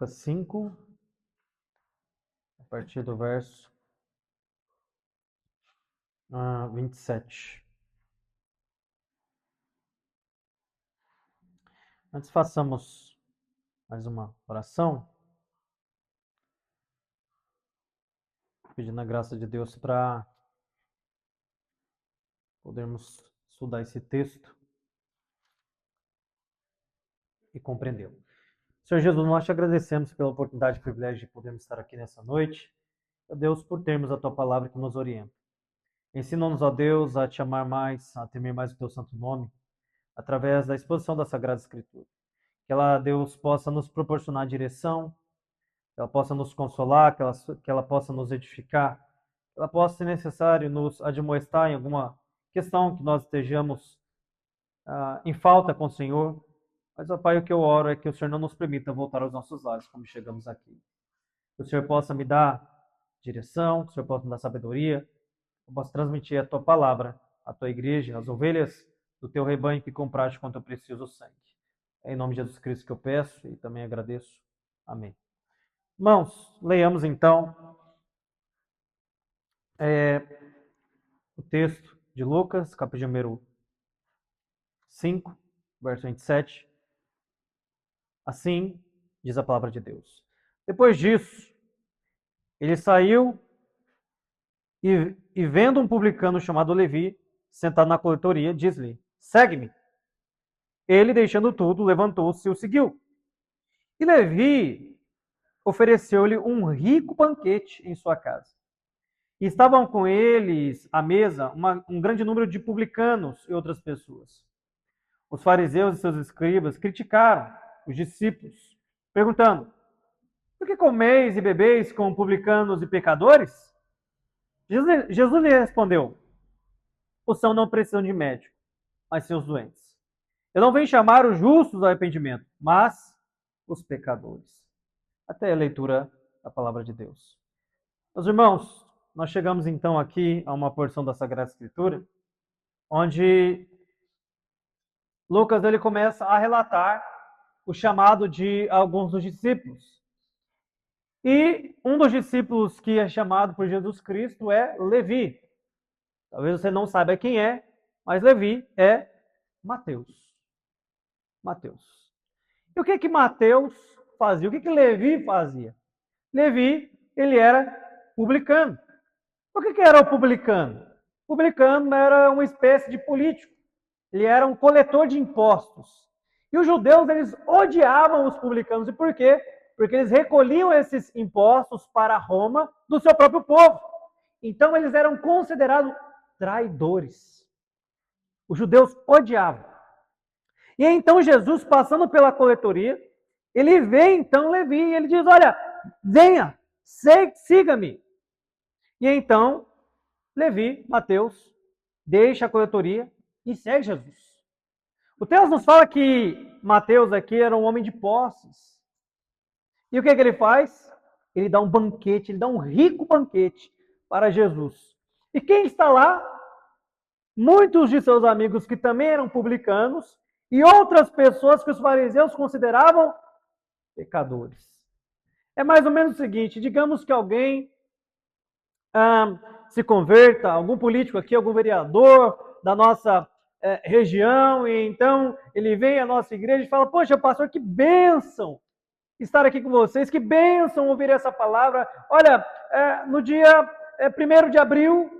Lucas 5, a partir do verso 27. Antes façamos mais uma oração, pedindo a graça de Deus para podermos estudar esse texto e compreendê-lo. Senhor Jesus, nós te agradecemos pela oportunidade e privilégio de podermos estar aqui nessa noite. Ó Deus, por termos a tua palavra que nos orienta. Ensina-nos, ó Deus, a te amar mais, a temer mais o teu santo nome, através da exposição da Sagrada Escritura. Que ela, Deus, possa nos proporcionar direção, que ela possa nos consolar, que ela possa nos edificar, que ela possa, se necessário, nos admoestar em alguma questão que nós estejamos em falta com o Senhor. Mas, ó Pai, o que eu oro é que o Senhor não nos permita voltar aos nossos lares como chegamos aqui. Que o Senhor possa me dar direção, que o Senhor possa me dar sabedoria, que eu possa transmitir a tua palavra, à tua igreja, às ovelhas do teu rebanho que compraste com teu precioso sangue. É em nome de Jesus Cristo que eu peço e também agradeço. Amém. Irmãos, leiamos então o texto de Lucas, capítulo número 5, verso 27. Assim diz a palavra de Deus. Depois disso, ele saiu e vendo um publicano chamado Levi, sentado na coletoria, diz-lhe: segue-me. Ele, deixando tudo, levantou-se e o seguiu. E Levi ofereceu-lhe um rico banquete em sua casa. E estavam com eles à mesa um grande número de publicanos e outras pessoas. Os fariseus e seus escribas criticaram os discípulos, perguntando: por que comeis e bebeis com publicanos e pecadores? Jesus lhe respondeu: os sãos não precisam de médico, mas sim os doentes. Eu não venho chamar os justos ao arrependimento, mas os pecadores. Até a leitura da palavra de Deus. Meus irmãos, nós chegamos então aqui a uma porção da Sagrada Escritura, onde Lucas ele começa a relatar o chamado de alguns dos discípulos. E um dos discípulos que é chamado por Jesus Cristo é Levi. Talvez você não saiba quem é, mas Levi é Mateus. E o que Mateus fazia? O que Levi fazia? Levi, ele era publicano. O que era o publicano? O publicano era uma espécie de político. Ele era um coletor de impostos. E os judeus, eles odiavam os publicanos. E por quê? Porque eles recolhiam esses impostos para Roma do seu próprio povo. Então, eles eram considerados traidores. Os judeus odiavam. E então, Jesus, passando pela coletoria, ele vê então Levi e ele diz: olha, venha, siga-me. E então, Levi, Mateus, deixa a coletoria e segue Jesus. O texto nos fala que Mateus aqui era um homem de posses. E o que ele faz? Ele dá um banquete, ele dá um rico banquete para Jesus. E quem está lá? Muitos de seus amigos que também eram publicanos e outras pessoas que os fariseus consideravam pecadores. É mais ou menos o seguinte: digamos que alguém se converta, algum político aqui, algum vereador da nossa região, e então ele vem à nossa igreja e fala: poxa, pastor, que bênção estar aqui com vocês, que bênção ouvir essa palavra. Olha, no dia 1º de abril,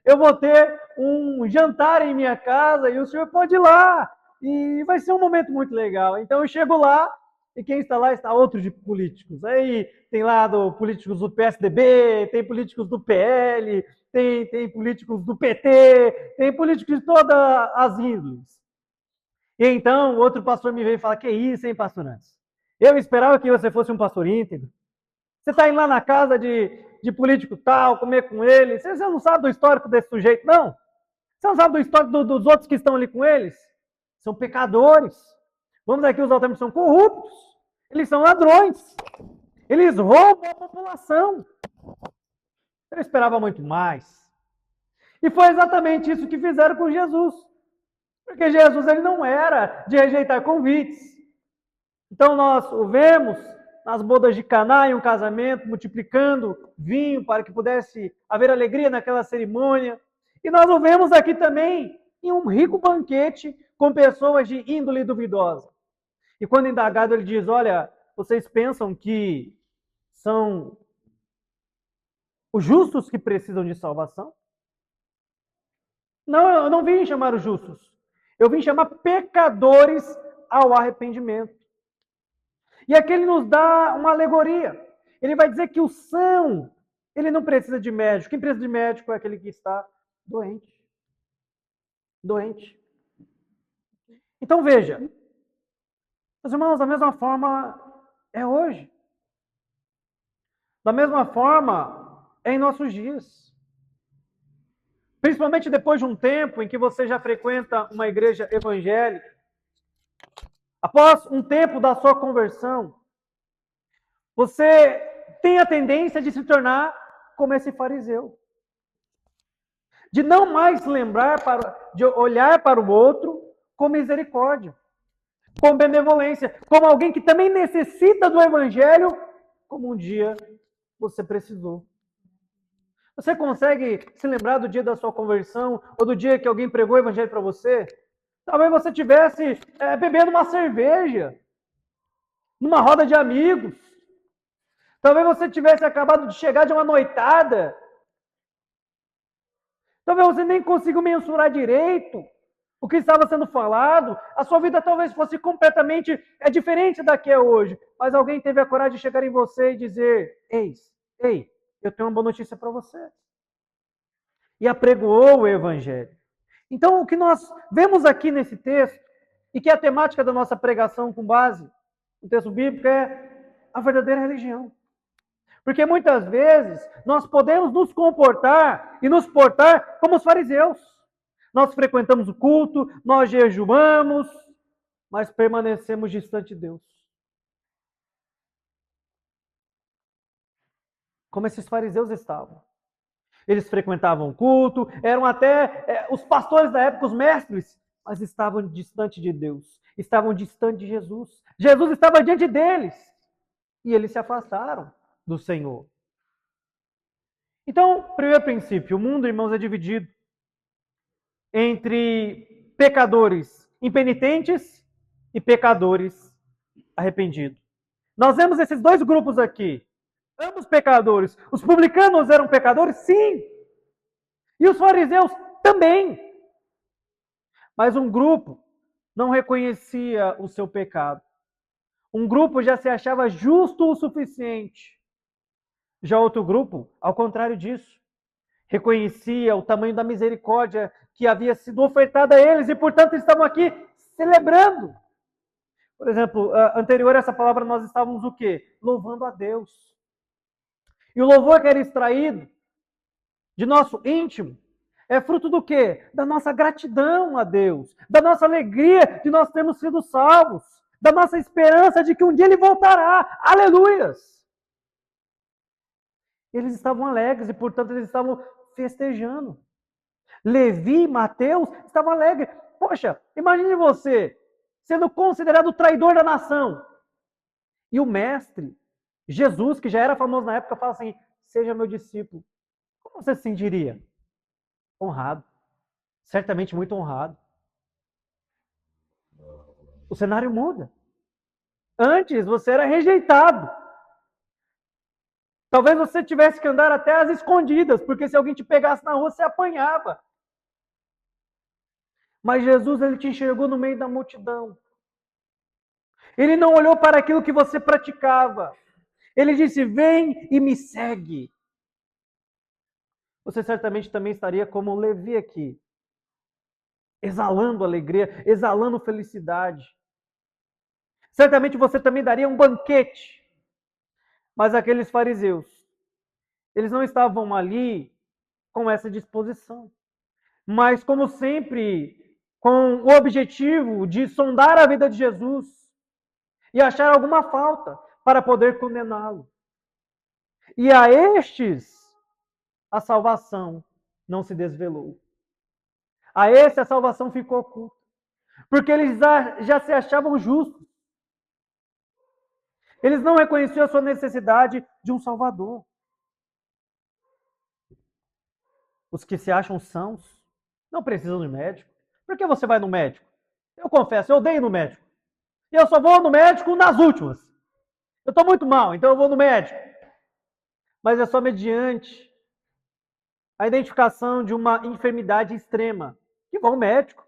eu vou ter um jantar em minha casa e o senhor pode ir lá. E vai ser um momento muito legal. Então eu chego lá e quem está lá está outros de políticos. Aí tem lá políticos do PSDB, tem políticos do PL, tem políticos do PT, tem políticos de todas as índoles. E então o outro pastor me veio e fala: que isso, hein, pastor Nantes? Eu esperava que você fosse um pastor íntegro. Você está indo lá na casa de político tal, comer com ele. Você não sabe do histórico desse sujeito, não? Você não sabe do histórico dos outros que estão ali com eles? São pecadores. Vamos aqui usar o termo: são corruptos. Eles são ladrões. Eles roubam a população. Eu esperava muito mais. E foi exatamente isso que fizeram com Jesus. Porque Jesus ele não era de rejeitar convites. Então nós o vemos nas bodas de Caná, em um casamento, multiplicando vinho para que pudesse haver alegria naquela cerimônia. E nós o vemos aqui também em um rico banquete com pessoas de índole duvidosa. E quando indagado, ele diz: olha, vocês pensam que são os justos que precisam de salvação? Não, eu não vim chamar os justos. Eu vim chamar pecadores ao arrependimento. E aqui ele nos dá uma alegoria. Ele vai dizer que o são, ele não precisa de médico. Quem precisa de médico é aquele que está doente. Doente. Então veja, meus irmãos, da mesma forma é hoje. Da mesma forma é em nossos dias. Principalmente depois de um tempo em que você já frequenta uma igreja evangélica, após um tempo da sua conversão, você tem a tendência de se tornar como esse fariseu. De não mais lembrar, de olhar para o outro com misericórdia, com benevolência, como alguém que também necessita do evangelho, como um dia você precisou. Você consegue se lembrar do dia da sua conversão ou do dia que alguém pregou o evangelho para você? Talvez você estivesse bebendo uma cerveja, numa roda de amigos. Talvez você tivesse acabado de chegar de uma noitada. Talvez você nem conseguiu mensurar direito o que estava sendo falado. A sua vida talvez fosse completamente diferente da que é hoje. Mas alguém teve a coragem de chegar em você e dizer: ei, eu tenho uma boa notícia para você. E apregoou o evangelho. Então, o que nós vemos aqui nesse texto, e que é a temática da nossa pregação com base no texto bíblico, é a verdadeira religião. Porque muitas vezes nós podemos nos comportar e nos portar como os fariseus. Nós frequentamos o culto, nós jejuamos, mas permanecemos distante de Deus. Como esses fariseus estavam. Eles frequentavam o culto, eram até os pastores da época, os mestres, mas estavam distante de Deus, estavam distante de Jesus. Jesus estava diante deles e eles se afastaram do Senhor. Então, primeiro princípio, o mundo, irmãos, é dividido entre pecadores impenitentes e pecadores arrependidos. Nós vemos esses dois grupos aqui, ambos pecadores. Os publicanos eram pecadores? Sim. E os fariseus também. Mas um grupo não reconhecia o seu pecado. Um grupo já se achava justo o suficiente. Já outro grupo, ao contrário disso, reconhecia o tamanho da misericórdia que havia sido ofertada a eles e, portanto, estavam aqui celebrando. Por exemplo, anterior a essa palavra, nós estávamos o quê? Louvando a Deus. E o louvor que era extraído de nosso íntimo é fruto do quê? Da nossa gratidão a Deus, da nossa alegria de nós termos sido salvos, da nossa esperança de que um dia Ele voltará. Aleluias! Eles estavam alegres e, portanto, eles estavam festejando. Levi e Mateus estavam alegres. Poxa, imagine você sendo considerado o traidor da nação. E o mestre, Jesus, que já era famoso na época, fala assim: seja meu discípulo. Como você se sentiria? Honrado. Certamente muito honrado. O cenário muda. Antes você era rejeitado. Talvez você tivesse que andar até às escondidas, porque se alguém te pegasse na rua, você apanhava. Mas Jesus, ele te enxergou no meio da multidão. Ele não olhou para aquilo que você praticava. Ele disse: vem e me segue. Você certamente também estaria como Levi aqui, exalando alegria, exalando felicidade. Certamente você também daria um banquete. Mas aqueles fariseus, eles não estavam ali com essa disposição. Mas, como sempre, com o objetivo de sondar a vida de Jesus e achar alguma falta para poder condená-lo. E a estes, a salvação não se desvelou. A esse, a salvação ficou oculta. Porque eles já se achavam justos. Eles não reconheciam a sua necessidade de um Salvador. Os que se acham sãos não precisam de médico. Por que você vai no médico? Eu confesso, eu odeio ir no médico. E eu só vou no médico nas últimas. Eu estou muito mal, então eu vou no médico. Mas é só mediante a identificação de uma enfermidade extrema que vão ao médico.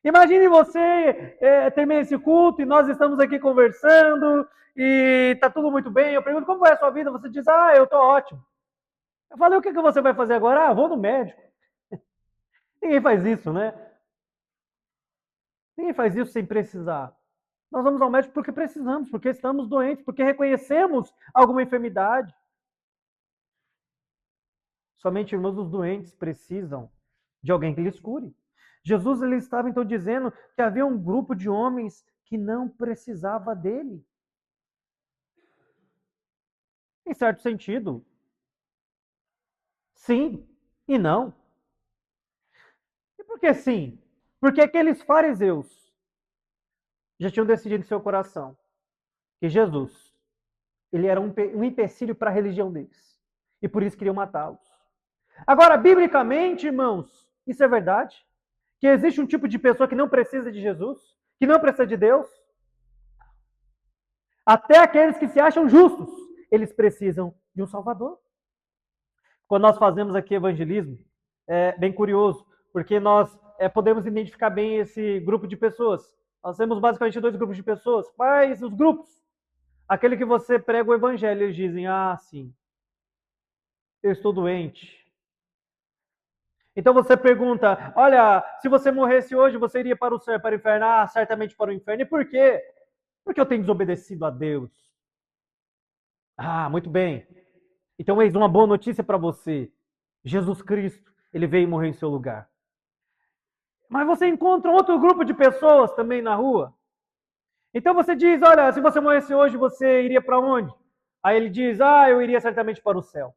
Imagine você termina esse culto e nós estamos aqui conversando e tá tudo muito bem. Eu pergunto como vai a sua vida, você diz, eu tô ótimo. Eu falei, o que você vai fazer agora? Vou no médico. Ninguém faz isso, né? Ninguém faz isso sem precisar. Nós vamos ao médico porque precisamos, porque estamos doentes, porque reconhecemos alguma enfermidade. Somente, irmãos, os doentes precisam de alguém que lhes cure. Jesus ele estava então dizendo que havia um grupo de homens que não precisava dele. Em certo sentido, sim e não. E por que sim? Porque aqueles fariseus já tinham decidido em seu coração que Jesus ele era um empecilho para a religião deles. E por isso queriam matá-los. Agora, biblicamente, irmãos, isso é verdade? Que existe um tipo de pessoa que não precisa de Jesus? Que não precisa de Deus? Até aqueles que se acham justos, eles precisam de um Salvador. Quando nós fazemos aqui evangelismo, é bem curioso, porque nós podemos identificar bem esse grupo de pessoas. Nós temos basicamente dois grupos de pessoas. Quais os grupos? Aquele que você prega o evangelho, eles dizem, sim, eu estou doente. Então você pergunta, olha, se você morresse hoje, você iria para o céu, para o inferno? Certamente para o inferno. E por quê? Porque eu tenho desobedecido a Deus. Muito bem. Então eis uma boa notícia para você. Jesus Cristo, ele veio morrer em seu lugar. Mas você encontra outro grupo de pessoas também na rua. Então você diz, olha, se você morresse hoje, você iria para onde? Aí ele diz, eu iria certamente para o céu.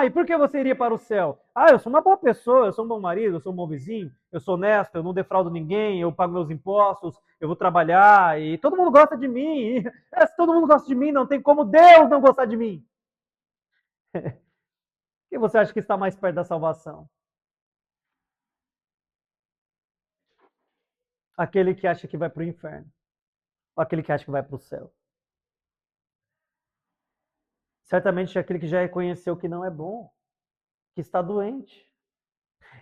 E por que você iria para o céu? Eu sou uma boa pessoa, eu sou um bom marido, eu sou um bom vizinho, eu sou honesto, eu não defraudo ninguém, eu pago meus impostos, eu vou trabalhar e todo mundo gosta de mim. Se todo mundo gosta de mim, não tem como Deus não gostar de mim. Quem você acha que está mais perto da salvação? Aquele que acha que vai para o inferno, ou aquele que acha que vai para o céu? Certamente é aquele que já reconheceu que não é bom, que está doente.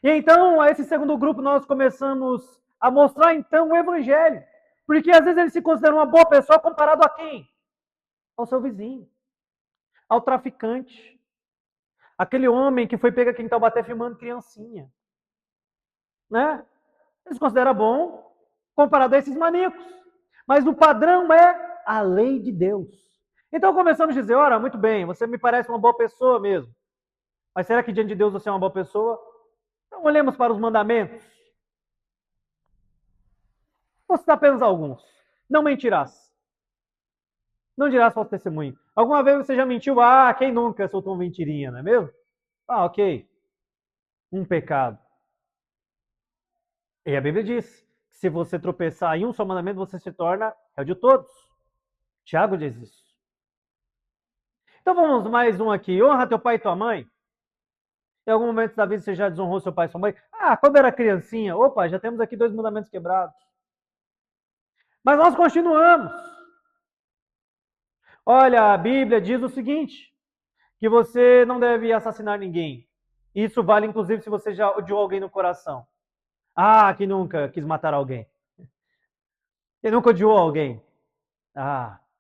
E então, a esse segundo grupo, nós começamos a mostrar então o evangelho. Porque às vezes ele se considera uma boa pessoa comparado a quem? Ao seu vizinho, ao traficante, aquele homem que foi pego aqui em Taubaté filmando criancinha. Né? Ele se considera bom comparado a esses maníacos. Mas o padrão é a lei de Deus. Então começamos a dizer, ora, muito bem, você me parece uma boa pessoa mesmo. Mas será que diante de Deus você é uma boa pessoa? Então olhemos para os mandamentos. Vou citar apenas alguns. Não mentirás. Não dirás falso testemunho. Alguma vez você já mentiu? Quem nunca soltou uma mentirinha, não é mesmo? Ok. Um pecado. E a Bíblia diz que se você tropeçar em um só mandamento, você se torna réu de todos. Tiago diz isso. Então vamos mais um aqui. Honra teu pai e tua mãe. Em algum momento da vida você já desonrou seu pai e sua mãe? Quando era criancinha. Opa, já temos aqui 2 mandamentos quebrados. Mas nós continuamos. Olha, a Bíblia diz o seguinte, que você não deve assassinar ninguém. Isso vale inclusive se você já odiou alguém no coração. Quem nunca quis matar alguém? Quem nunca odiou alguém?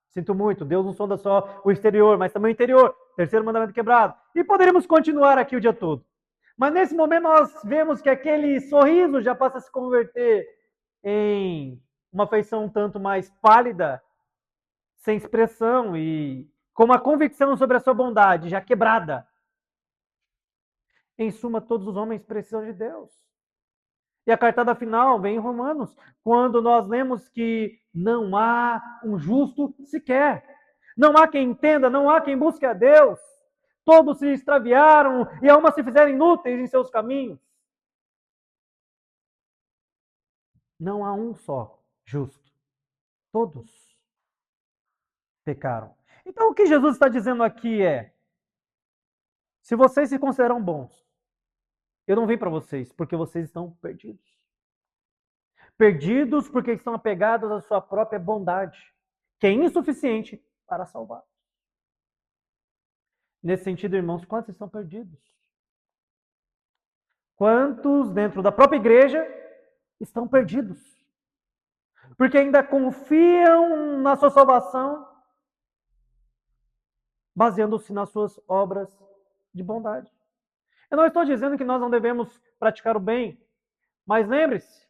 Sinto muito, Deus não sonda só o exterior, mas também o interior. Terceiro mandamento quebrado. E poderíamos continuar aqui o dia todo. Mas nesse momento nós vemos que aquele sorriso já passa a se converter em uma feição um tanto mais pálida, sem expressão e com uma convicção sobre a sua bondade já quebrada. Em suma, todos os homens precisam de Deus. E a cartada final vem em Romanos, quando nós lemos que não há um justo sequer. Não há quem entenda, não há quem busque a Deus. Todos se extraviaram e almas se fizeram inúteis em seus caminhos. Não há um só justo. Todos. pecaram. Então o que Jesus está dizendo aqui é: se vocês se consideram bons, eu não vim para vocês porque vocês estão perdidos. Perdidos porque estão apegados à sua própria bondade, que é insuficiente para salvar. Nesse sentido, irmãos, quantos estão perdidos? Quantos dentro da própria igreja estão perdidos? Porque ainda confiam na sua salvação, baseando-se nas suas obras de bondade. Eu não estou dizendo que nós não devemos praticar o bem, mas lembre-se,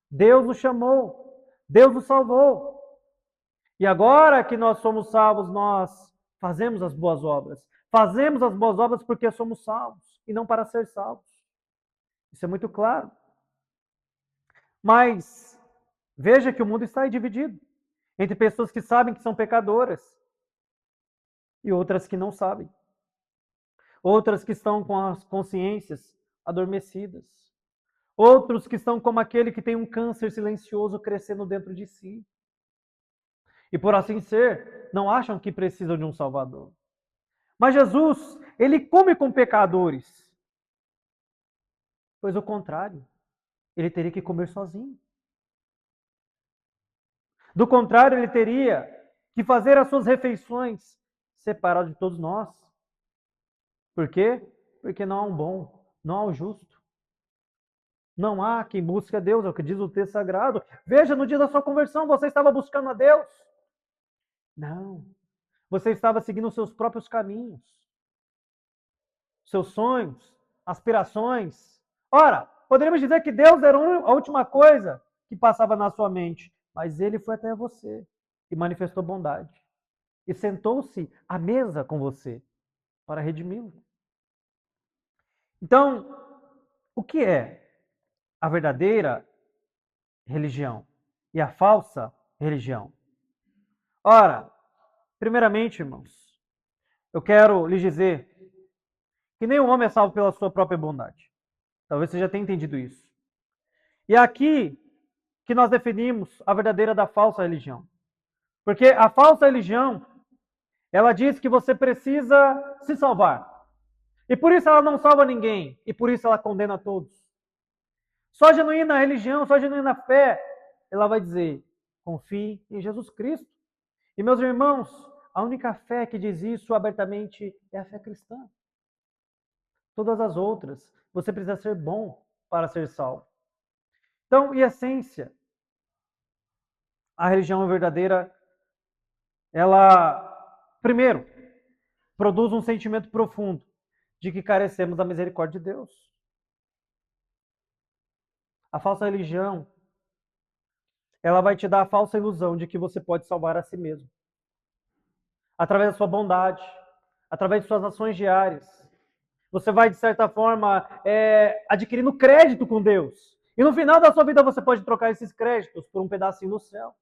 Deus nos chamou, Deus nos salvou. E agora que nós somos salvos, nós fazemos as boas obras. Fazemos as boas obras porque somos salvos e não para ser salvos. Isso é muito claro. Mas veja que o mundo está aí dividido entre pessoas que sabem que são pecadoras e outras que não sabem. Outras que estão com as consciências adormecidas. Outros que estão como aquele que tem um câncer silencioso crescendo dentro de si. E por assim ser, não acham que precisam de um Salvador. Mas Jesus, ele come com pecadores. Pois o contrário, ele teria que comer sozinho. Do contrário, ele teria que fazer as suas refeições separado de todos nós. Por quê? Porque não há um bom, não há um justo. Não há quem busque a Deus, é o que diz o texto sagrado. Veja, no dia da sua conversão, você estava buscando a Deus? Não. Você estava seguindo os seus próprios caminhos, seus sonhos, aspirações. Ora, poderíamos dizer que Deus era a última coisa que passava na sua mente, mas ele foi até você e manifestou bondade. E sentou-se à mesa com você para redimi-lo. Então, o que é a verdadeira religião e a falsa religião? Ora, primeiramente, irmãos, eu quero lhes dizer que nenhum homem é salvo pela sua própria bondade. Talvez você já tenha entendido isso. E é aqui que nós definimos a verdadeira da falsa religião. Porque a falsa religião, ela diz que você precisa se salvar. E por isso ela não salva ninguém. E por isso ela condena todos. Só a genuína religião, só a genuína fé, ela vai dizer, confie em Jesus Cristo. E meus irmãos, a única fé que diz isso abertamente é a fé cristã. Todas as outras, você precisa ser bom para ser salvo. Então, em essência, a religião verdadeira, ela, primeiro, produz um sentimento profundo de que carecemos da misericórdia de Deus. A falsa religião, ela vai te dar a falsa ilusão de que você pode salvar a si mesmo. Através da sua bondade, através de suas ações diárias. Você vai, de certa forma, adquirindo crédito com Deus. E no final da sua vida você pode trocar esses créditos por um pedacinho no céu.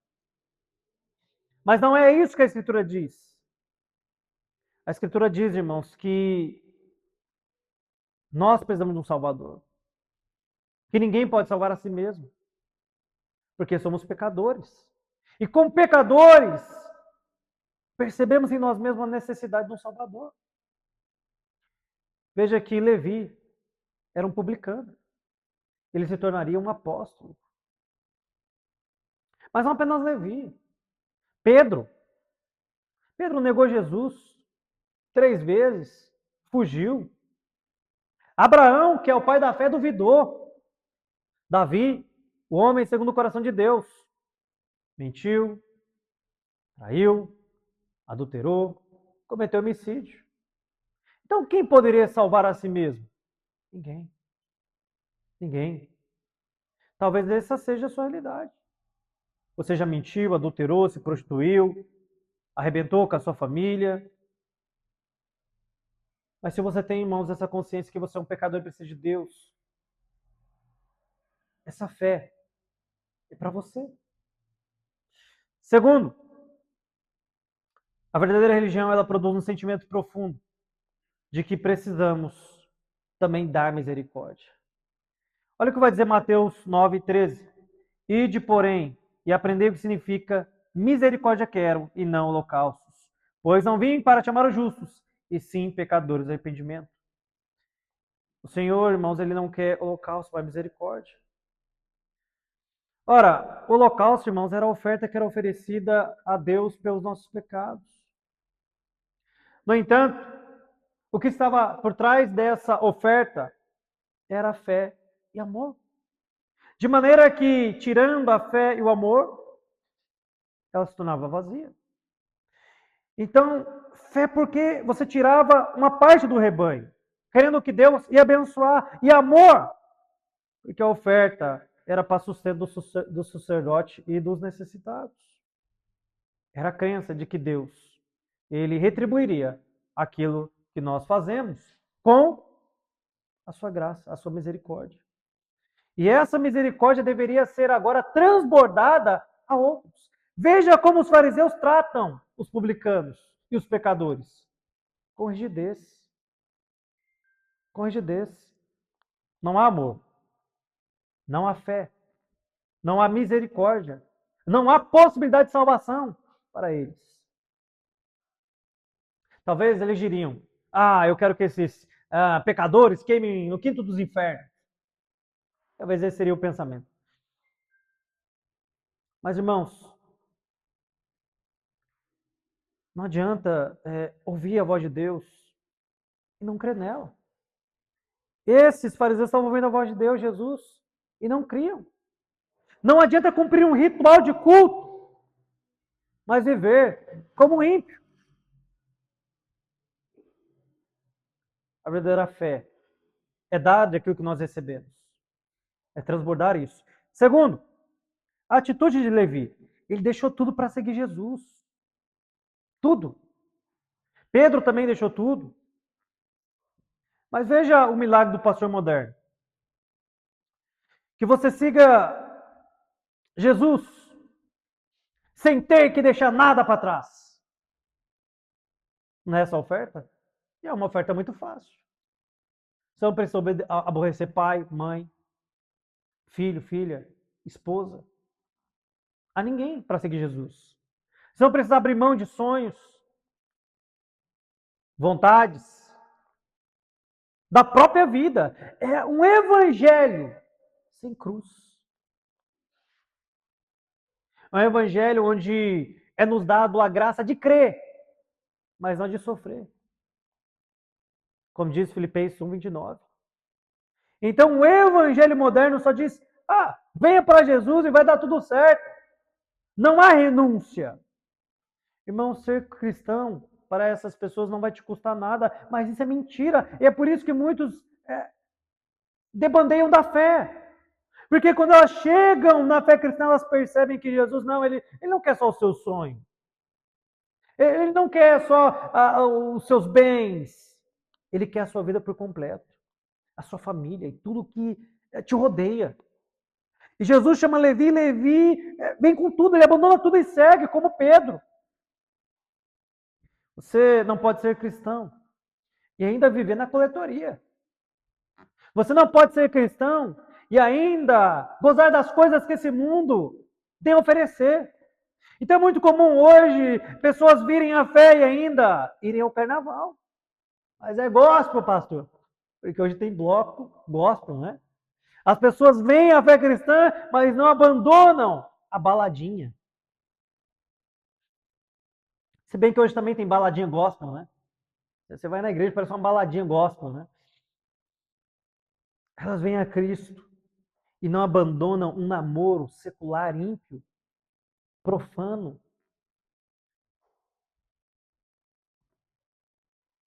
Mas não é isso que a Escritura diz. A Escritura diz, irmãos, que nós precisamos de um Salvador. Que ninguém pode salvar a si mesmo. Porque somos pecadores. E como pecadores, percebemos em nós mesmos a necessidade de um Salvador. Veja que Levi era um publicano. Ele se tornaria um apóstolo. Mas não apenas Levi. Pedro negou Jesus 3 vezes, fugiu. Abraão, que é o pai da fé, duvidou. Davi, o homem segundo o coração de Deus, mentiu, traiu, adulterou, cometeu homicídio. Então, quem poderia salvar a si mesmo? Ninguém. Ninguém. Talvez essa seja a sua realidade. Você já mentiu, adulterou, se prostituiu, arrebentou com a sua família. Mas se você tem, irmãos, essa consciência que você é um pecador e precisa de Deus, essa fé é para você. Segundo, a verdadeira religião, ela produz um sentimento profundo de que precisamos também dar misericórdia. Olha o que vai dizer Mateus 9:13. Ide, porém, e aprendei o que significa misericórdia quero e não holocaustos, pois não vim para chamar os justos, e sim pecadores ao arrependimento. O Senhor, irmãos, ele não quer holocausto, mas misericórdia. Ora, o holocausto, irmãos, era a oferta que era oferecida a Deus pelos nossos pecados. No entanto, o que estava por trás dessa oferta era fé e amor. De maneira que, tirando a fé e o amor, ela se tornava vazia. Então, fé porque você tirava uma parte do rebanho, querendo que Deus ia abençoar, e amor, porque a oferta era para sustento do sacerdote e dos necessitados. Era a crença de que Deus, ele retribuiria aquilo que nós fazemos com a sua graça, a sua misericórdia. E essa misericórdia deveria ser agora transbordada a outros. Veja como os fariseus tratam os publicanos e os pecadores. Com rigidez. Com rigidez. Não há amor. Não há fé. Não há misericórdia. Não há possibilidade de salvação para eles. Talvez eles diriam: eu quero que esses pecadores queimem no quinto dos infernos. Talvez esse seria o pensamento. Mas, irmãos, não adianta ouvir a voz de Deus e não crer nela. Esses fariseus estavam ouvindo a voz de Deus, Jesus, e não criam. Não adianta cumprir um ritual de culto, mas viver como ímpio. A verdadeira fé é dar aquilo que nós recebemos. É transbordar isso. Segundo, a atitude de Levi. Ele deixou tudo para seguir Jesus. Tudo. Pedro também deixou tudo. Mas veja o milagre do pastor moderno. Que você siga Jesus sem ter que deixar nada para trás. Não é essa oferta? E é uma oferta muito fácil. Você não precisa aborrecer pai, mãe, filho, filha, esposa. A ninguém para seguir Jesus. Você não precisa abrir mão de sonhos, vontades, da própria vida. É um evangelho sem cruz. É um evangelho onde é nos dado a graça de crer, mas não de sofrer. Como diz Filipenses 1:29. Então o evangelho moderno só diz: venha para Jesus e vai dar tudo certo. Não há renúncia. Irmão, ser cristão para essas pessoas não vai te custar nada, mas isso é mentira. E é por isso que muitos debandeiam da fé. Porque quando elas chegam na fé cristã, elas percebem que Jesus ele não quer só o seu sonho. Ele não quer só os seus bens. Ele quer a sua vida por completo. A sua família e tudo que te rodeia. E Jesus chama Levi, vem com tudo, ele abandona tudo e segue, como Pedro. Você não pode ser cristão e ainda viver na coletoria. Você não pode ser cristão e ainda gozar das coisas que esse mundo tem a oferecer. Então é muito comum hoje pessoas virem à fé e ainda irem ao carnaval. Mas é gospel, pastor. Porque hoje tem bloco gospel, né? As pessoas vêm à fé cristã, mas não abandonam a baladinha. Se bem que hoje também tem baladinha gospel, né? Você vai na igreja, parece uma baladinha gospel, né? Elas vêm a Cristo e não abandonam um namoro secular, ímpio, profano.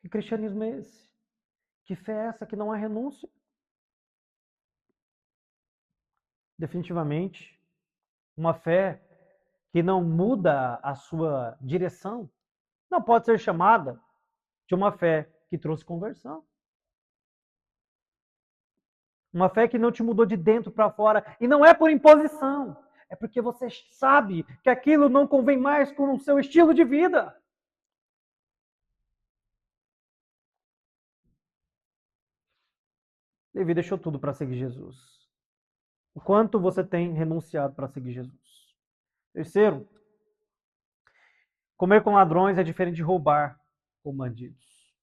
Que cristianismo é esse? Que fé é essa que não há renúncia? Definitivamente, uma fé que não muda a sua direção não pode ser chamada de uma fé que trouxe conversão. Uma fé que não te mudou de dentro para fora. E não é por imposição. É porque você sabe que aquilo não convém mais com o seu estilo de vida. Levi deixou tudo para seguir Jesus. O quanto você tem renunciado para seguir Jesus? Terceiro, Comer com ladrões é diferente de roubar com bandidos.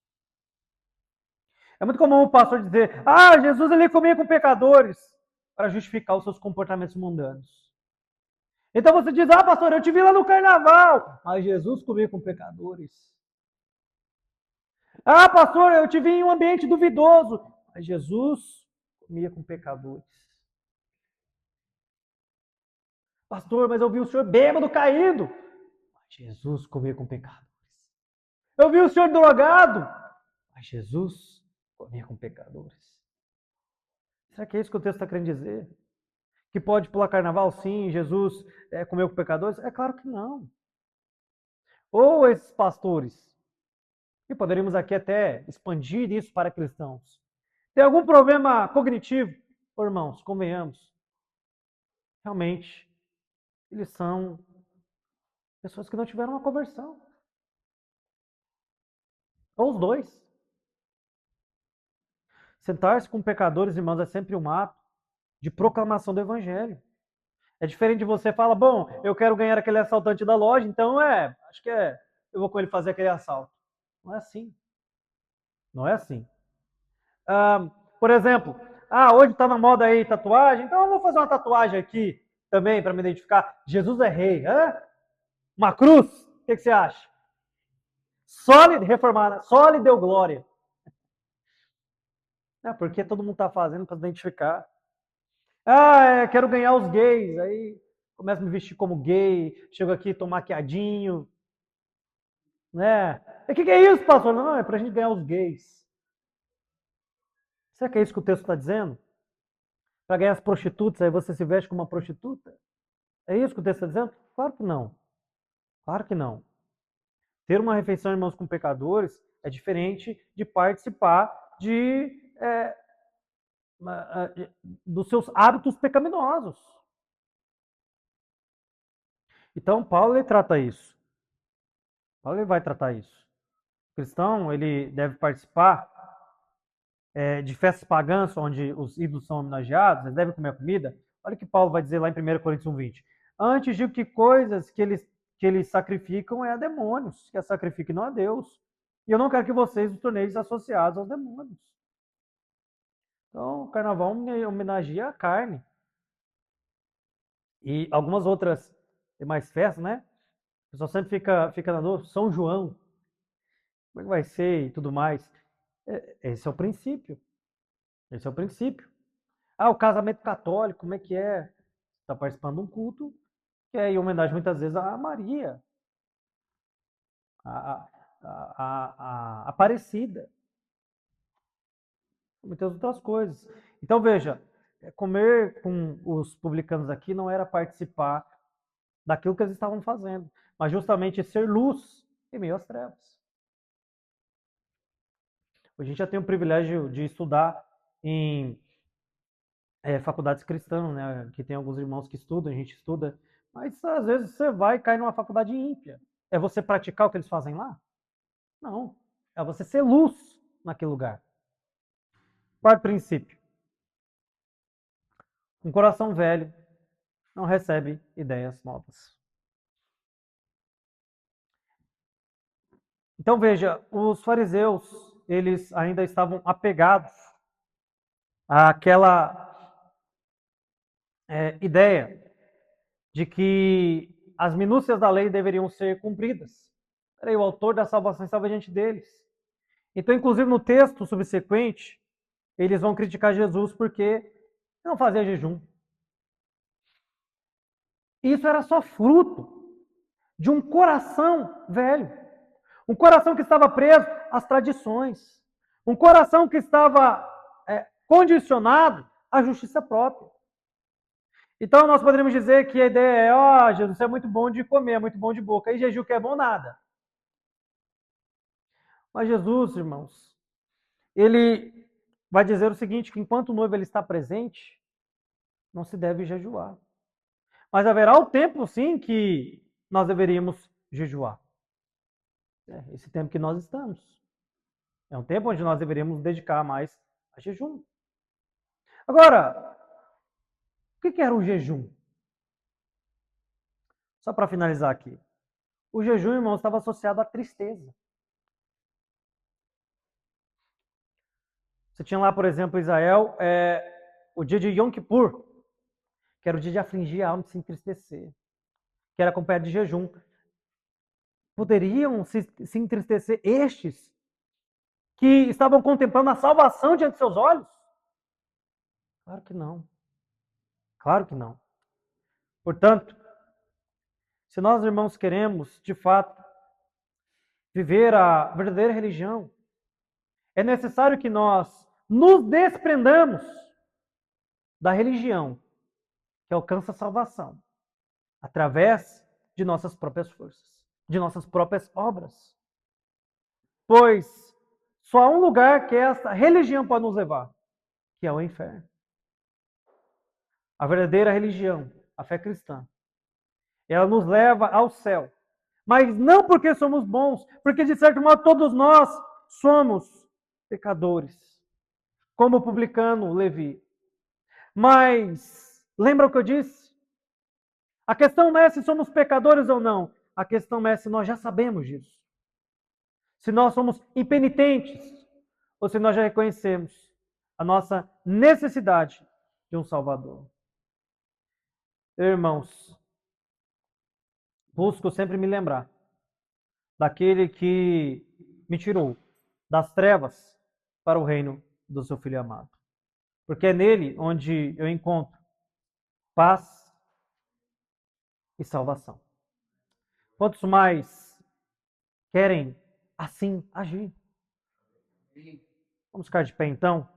É muito comum o pastor dizer: ah, Jesus ele comia com pecadores, para justificar os seus comportamentos mundanos. Então você diz: ah, pastor, eu te vi lá no carnaval, mas Jesus comia com pecadores. Ah, pastor, eu te vi em um ambiente duvidoso, mas Jesus comia com pecadores. Pastor, mas eu vi o senhor bêbado caído, mas Jesus comia com pecadores. Eu vi o senhor drogado, mas Jesus comia com pecadores. Será que é isso que o texto está querendo dizer? Que pode pular carnaval? Sim, Jesus comeu com pecadores? É claro que não. Ou esses pastores, e poderíamos aqui até expandir isso para cristãos, tem algum problema cognitivo? Ô, irmãos, convenhamos, realmente, eles são pessoas que não tiveram uma conversão. Ou os dois. Sentar-se com pecadores, irmãos, é sempre um ato de proclamação do evangelho. É diferente de você falar: bom, eu quero ganhar aquele assaltante da loja, então acho que eu vou com ele fazer aquele assalto. Não é assim. Não é assim. Ah, por exemplo, hoje está na moda aí tatuagem, então eu vou fazer uma tatuagem aqui também para me identificar. Jesus é rei. Hã? Uma cruz? O que você acha? Só lhe reformada, só lhe deu glória. Porque todo mundo está fazendo para se identificar. Quero ganhar os gays. Aí começo a me vestir como gay, chego aqui, tô maquiadinho. Né? O que é isso, pastor? Não, é pra gente ganhar os gays. Será que é isso que o texto está dizendo? Para ganhar as prostitutas, aí você se veste como uma prostituta? É isso que o texto está dizendo? Claro que não. Claro que não. Ter uma refeição, irmãos, com pecadores é diferente de participar dos seus hábitos pecaminosos. Então, Paulo ele trata isso. Paulo ele vai tratar isso. O cristão ele deve participar de festas pagãs, onde os ídolos são homenageados, eles devem comer a comida. Olha o que Paulo vai dizer lá em 1 Coríntios 1:20. Antes digo que coisas que eles sacrificam é a demônios, que a sacrifiquem não a Deus. E eu não quero que vocês os torneis associados aos demônios. Então, o carnaval homenageia a carne. E algumas outras demais festas, né? O pessoal sempre fica na dúvida: São João, como é que vai ser e tudo mais. Esse é o princípio. Esse é o princípio. O casamento católico, como é que é? Está participando de um culto que é em homenagem muitas vezes a Maria, a Aparecida, muitas outras coisas. Então veja, comer com os publicanos aqui não era participar daquilo que eles estavam fazendo, mas justamente ser luz em meio às trevas. A gente já tem o privilégio de estudar em faculdades cristãs, né? Que tem alguns irmãos que estudam, a gente estuda, mas às vezes você vai cair numa faculdade ímpia. É você praticar o que eles fazem lá? Não. É você ser luz naquele lugar. Quarto princípio. Um coração velho não recebe ideias novas. Então veja, os fariseus, eles ainda estavam apegados àquela ideia de que as minúcias da lei deveriam ser cumpridas. Peraí, o autor da salvação estava diante deles. Então, inclusive no texto subsequente, eles vão criticar Jesus porque não fazia jejum. Isso era só fruto de um coração velho. Um coração que estava preso às tradições. Um coração que estava condicionado à justiça própria. Então, nós poderíamos dizer que a ideia é: Jesus é muito bom de comer, é muito bom de boca. E jejum que é bom nada. Mas Jesus, irmãos, ele vai dizer o seguinte, que enquanto o noivo ele está presente, não se deve jejuar. Mas haverá o tempo, sim, que nós deveríamos jejuar. Esse tempo que nós estamos. É um tempo onde nós deveríamos dedicar mais a jejum. Agora, o que era o jejum? Só para finalizar aqui. O jejum, irmão, estava associado à tristeza. Você tinha lá, por exemplo, Israel, o dia de Yom Kippur, que era o dia de afligir a alma, de se entristecer, que era acompanhado de jejum. Poderiam se entristecer estes que estavam contemplando a salvação diante de seus olhos? Claro que não. Claro que não. Portanto, se nós, irmãos, queremos, de fato, viver a verdadeira religião, é necessário que nós nos desprendamos da religião que alcança a salvação através de nossas próprias forças, de nossas próprias obras. Pois só há um lugar que essa religião pode nos levar, que é o inferno. A verdadeira religião, a fé cristã, ela nos leva ao céu. Mas não porque somos bons, porque de certo modo todos nós somos pecadores, como o publicano Levi. Mas lembra o que eu disse? A questão não é se somos pecadores ou não. A questão é se nós já sabemos disso. Se nós somos impenitentes ou se nós já reconhecemos a nossa necessidade de um Salvador. Irmãos, busco sempre me lembrar daquele que me tirou das trevas para o reino do seu Filho amado. Porque é nele onde eu encontro paz e salvação. Quantos mais querem assim agir? Vamos ficar de pé então?